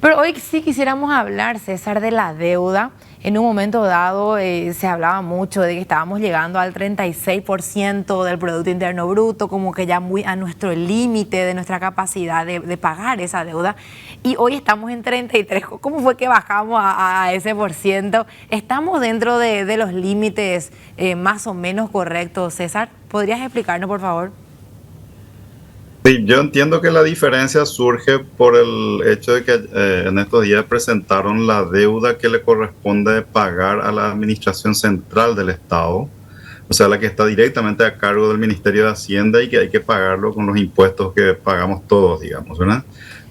Pero hoy sí quisiéramos hablar, César, de la deuda. En un momento dado se hablaba mucho de que estábamos llegando al 36% del Producto Interno Bruto, como que ya muy a nuestro límite de nuestra capacidad de pagar esa deuda. Y hoy estamos en 33%. ¿Cómo fue que bajamos a ese por ciento? ¿Estamos dentro de los límites más o menos correctos, César? ¿Podrías explicarnos, por favor? Sí, yo entiendo que la diferencia surge por el hecho de que en estos días presentaron la deuda que le corresponde pagar a la Administración Central del Estado, o sea, la que está directamente a cargo del Ministerio de Hacienda y que hay que pagarlo con los impuestos que pagamos todos, digamos, ¿verdad?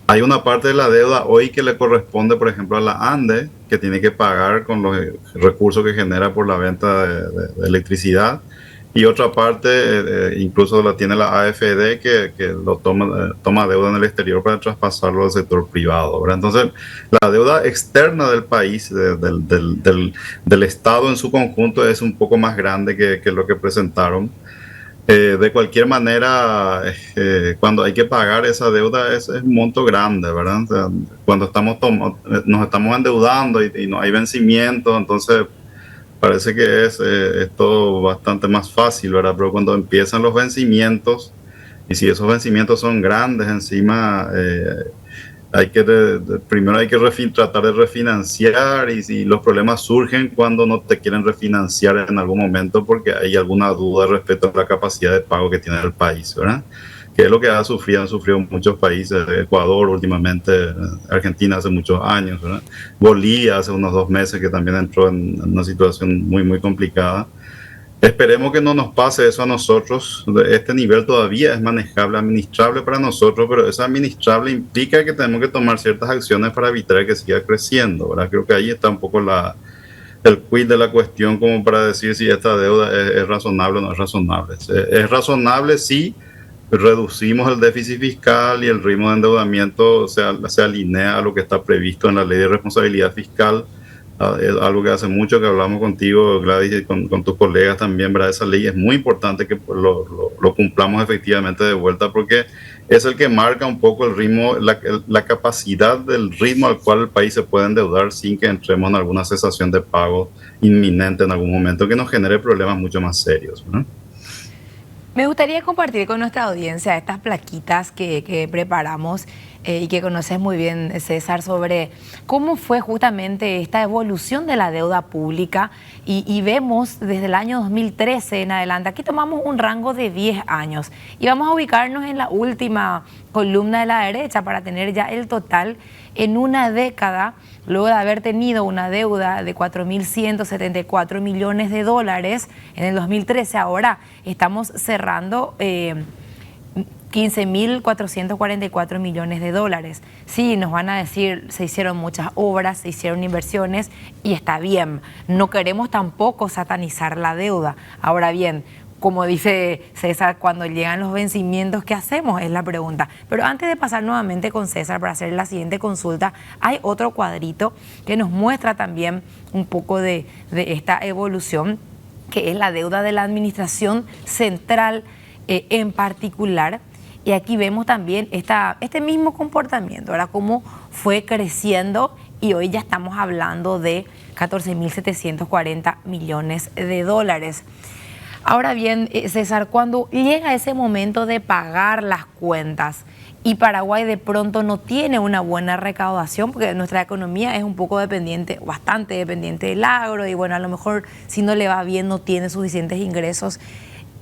Hay una parte de la deuda hoy que le corresponde, por ejemplo, a la ANDE, que tiene que pagar con los recursos que genera por la venta de electricidad. Y otra parte, incluso la tiene la AFD, que lo toma deuda en el exterior para traspasarlo al sector privado, ¿verdad? Entonces, la deuda externa del país, del Estado en su conjunto, es un poco más grande que lo que presentaron. De cualquier manera, cuando hay que pagar esa deuda es un monto grande, ¿verdad? O sea, cuando nos estamos endeudando y no hay vencimiento, entonces parece que es todo bastante más fácil, ¿verdad? Pero cuando empiezan los vencimientos, y si esos vencimientos son grandes, encima primero hay que tratar de refinanciar, y si los problemas surgen cuando no te quieren refinanciar en algún momento porque hay alguna duda respecto a la capacidad de pago que tiene el país, ¿verdad? Que es lo que han sufrido muchos países, Ecuador últimamente, Argentina hace muchos años, ¿verdad? Bolivia hace unos 2 meses que también entró en una situación muy, muy complicada. Esperemos que no nos pase eso a nosotros. Este nivel todavía es manejable, administrable para nosotros, pero eso administrable implica que tenemos que tomar ciertas acciones para evitar que siga creciendo, ¿verdad? Creo que ahí está un poco el quid de la cuestión, como para decir si esta deuda es razonable o no es razonable. Es razonable si reducimos el déficit fiscal y el ritmo de endeudamiento se alinea a lo que está previsto en la ley de responsabilidad fiscal. Es algo que hace mucho que hablamos contigo, Gladys, y con tus colegas también, ¿verdad? Esa ley es muy importante que lo cumplamos efectivamente de vuelta, porque es el que marca un poco el ritmo, la capacidad del ritmo al cual el país se puede endeudar sin que entremos en alguna cesación de pago inminente en algún momento que nos genere problemas mucho más serios, ¿no? Me gustaría compartir con nuestra audiencia estas plaquitas que preparamos y que conoces muy bien, César, sobre cómo fue justamente esta evolución de la deuda pública y vemos desde el año 2013 en adelante. Aquí tomamos un rango de 10 años y vamos a ubicarnos en la última columna de la derecha para tener ya el total en una década, luego de haber tenido una deuda de 4.174 millones de dólares en el 2013, ahora estamos cerrando 15.444 millones de dólares. Sí, nos van a decir, se hicieron muchas obras, se hicieron inversiones y está bien. No queremos tampoco satanizar la deuda. Ahora bien, como dice César, cuando llegan los vencimientos, ¿qué hacemos? Es la pregunta. Pero antes de pasar nuevamente con César para hacer la siguiente consulta, hay otro cuadrito que nos muestra también un poco de esta evolución, que es la deuda de la Administración Central en particular. Y aquí vemos también este mismo comportamiento, ¿verdad? Cómo fue creciendo y hoy ya estamos hablando de 14.740 millones de dólares. Ahora bien, César, cuando llega ese momento de pagar las cuentas y Paraguay de pronto no tiene una buena recaudación, porque nuestra economía es un poco dependiente, bastante dependiente del agro, y bueno, a lo mejor si no le va bien no tiene suficientes ingresos,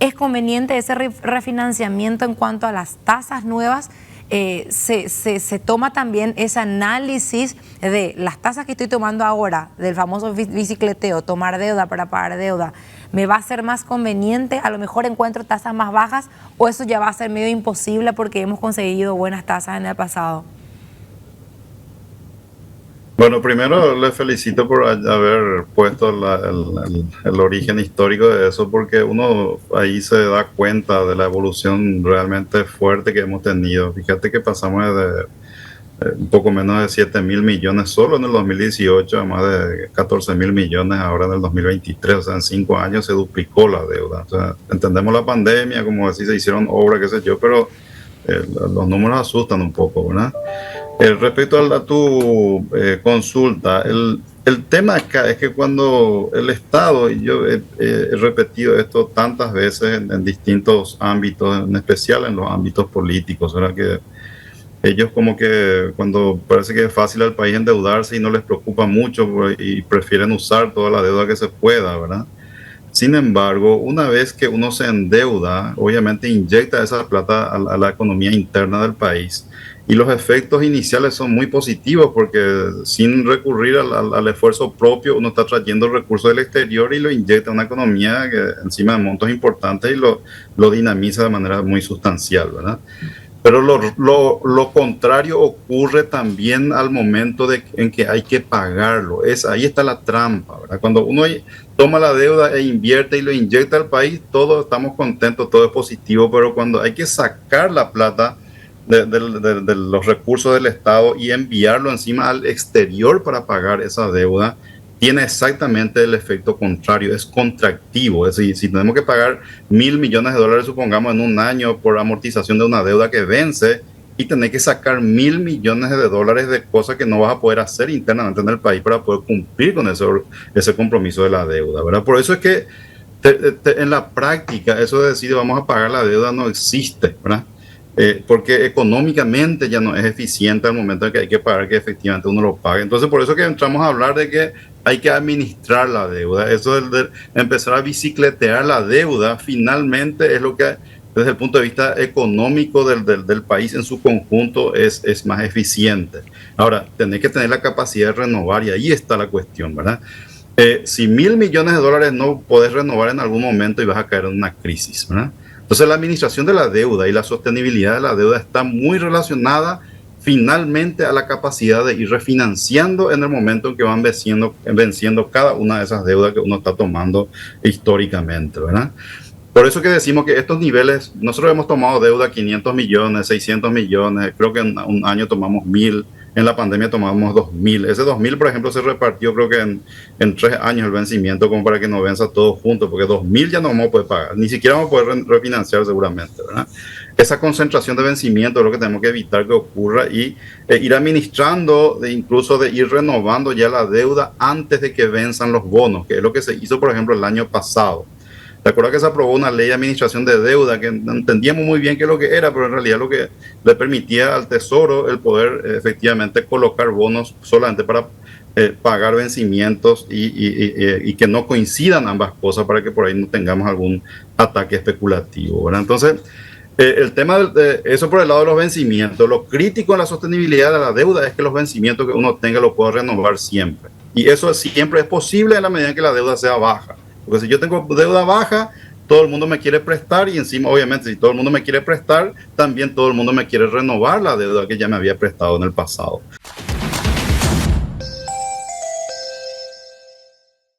¿es conveniente ese refinanciamiento en cuanto a las tasas nuevas? Se toma también ese análisis de las tasas que estoy tomando ahora, del famoso bicicleteo, tomar deuda para pagar deuda, ¿me va a ser más conveniente? A lo mejor encuentro tasas más bajas, o eso ya va a ser medio imposible porque hemos conseguido buenas tasas en el pasado. Bueno, primero les felicito por haber puesto el origen histórico de eso, porque uno ahí se da cuenta de la evolución realmente fuerte que hemos tenido. Fíjate que pasamos de un poco menos de 7.000 millones solo en el 2018 a más de 14.000 millones ahora en el 2023. O sea, en 5 años se duplicó la deuda. O sea, entendemos la pandemia, como decir, se hicieron obras, qué sé yo, pero los números asustan un poco, ¿verdad? Respecto a tu consulta, el tema acá es que cuando el Estado, y yo he repetido esto tantas veces en distintos ámbitos, en especial en los ámbitos políticos, ¿verdad? Que ellos como que cuando parece que es fácil al país endeudarse y no les preocupa mucho pues, y prefieren usar toda la deuda que se pueda, ¿verdad? Sin embargo, una vez que uno se endeuda, obviamente inyecta esa plata a la economía interna del país y los efectos iniciales son muy positivos porque sin recurrir al esfuerzo propio, uno está trayendo recursos del exterior y lo inyecta a una economía que encima de montos importantes y lo dinamiza de manera muy sustancial, ¿verdad? Pero lo contrario ocurre también al momento en que hay que pagarlo. Ahí está la trampa, ¿verdad? Cuando uno toma la deuda e invierte y lo inyecta al país, todos estamos contentos, todo es positivo, pero cuando hay que sacar la plata de los recursos del Estado y enviarlo encima al exterior para pagar esa deuda, tiene exactamente el efecto contrario, es contractivo. Es decir, si tenemos que pagar $1.000 millones, supongamos, en un año por amortización de una deuda que vence, y tener que sacar $1.000 millones de cosas que no vas a poder hacer internamente en el país para poder cumplir con ese compromiso de la deuda, ¿verdad? Por eso es que en la práctica eso de decir vamos a pagar la deuda no existe, ¿verdad? Porque económicamente ya no es eficiente al momento en que hay que pagar que efectivamente uno lo pague. Entonces, por eso que entramos a hablar de que hay que administrar la deuda. Eso de empezar a bicicletear la deuda, finalmente es lo que, desde el punto de vista económico del país en su conjunto, es más eficiente. Ahora, tenés que tener la capacidad de renovar y ahí está la cuestión, ¿verdad? Si $1.000 millones no podés renovar en algún momento y vas a caer en una crisis, ¿verdad? Entonces la administración de la deuda y la sostenibilidad de la deuda está muy relacionada finalmente a la capacidad de ir refinanciando en el momento en que van venciendo cada una de esas deudas que uno está tomando históricamente, ¿verdad? Por eso que decimos que estos niveles, nosotros hemos tomado deuda 500 millones, 600 millones, creo que en un año tomamos 1.000, en la pandemia tomamos 2.000. Ese 2.000, por ejemplo, se repartió creo que en 3 años el vencimiento como para que nos venza todo juntos, porque 2.000 ya no vamos a poder pagar, ni siquiera vamos a poder refinanciar seguramente, ¿verdad? Esa concentración de vencimiento es lo que tenemos que evitar que ocurra y ir administrando, incluso de ir renovando ya la deuda antes de que venzan los bonos, que es lo que se hizo, por ejemplo, el año pasado. ¿Te acuerdas que se aprobó una ley de administración de deuda que no entendíamos muy bien qué es lo que era, pero en realidad lo que le permitía al Tesoro el poder efectivamente colocar bonos solamente para pagar vencimientos y que no coincidan ambas cosas para que por ahí no tengamos algún ataque especulativo, ¿verdad? Entonces, el tema de eso por el lado de los vencimientos. Lo crítico en la sostenibilidad de la deuda es que los vencimientos que uno tenga lo pueda renovar siempre. Y eso siempre es posible en la medida en que la deuda sea baja. Porque si yo tengo deuda baja, todo el mundo me quiere prestar y encima, obviamente, si todo el mundo me quiere prestar, también todo el mundo me quiere renovar la deuda que ya me había prestado en el pasado.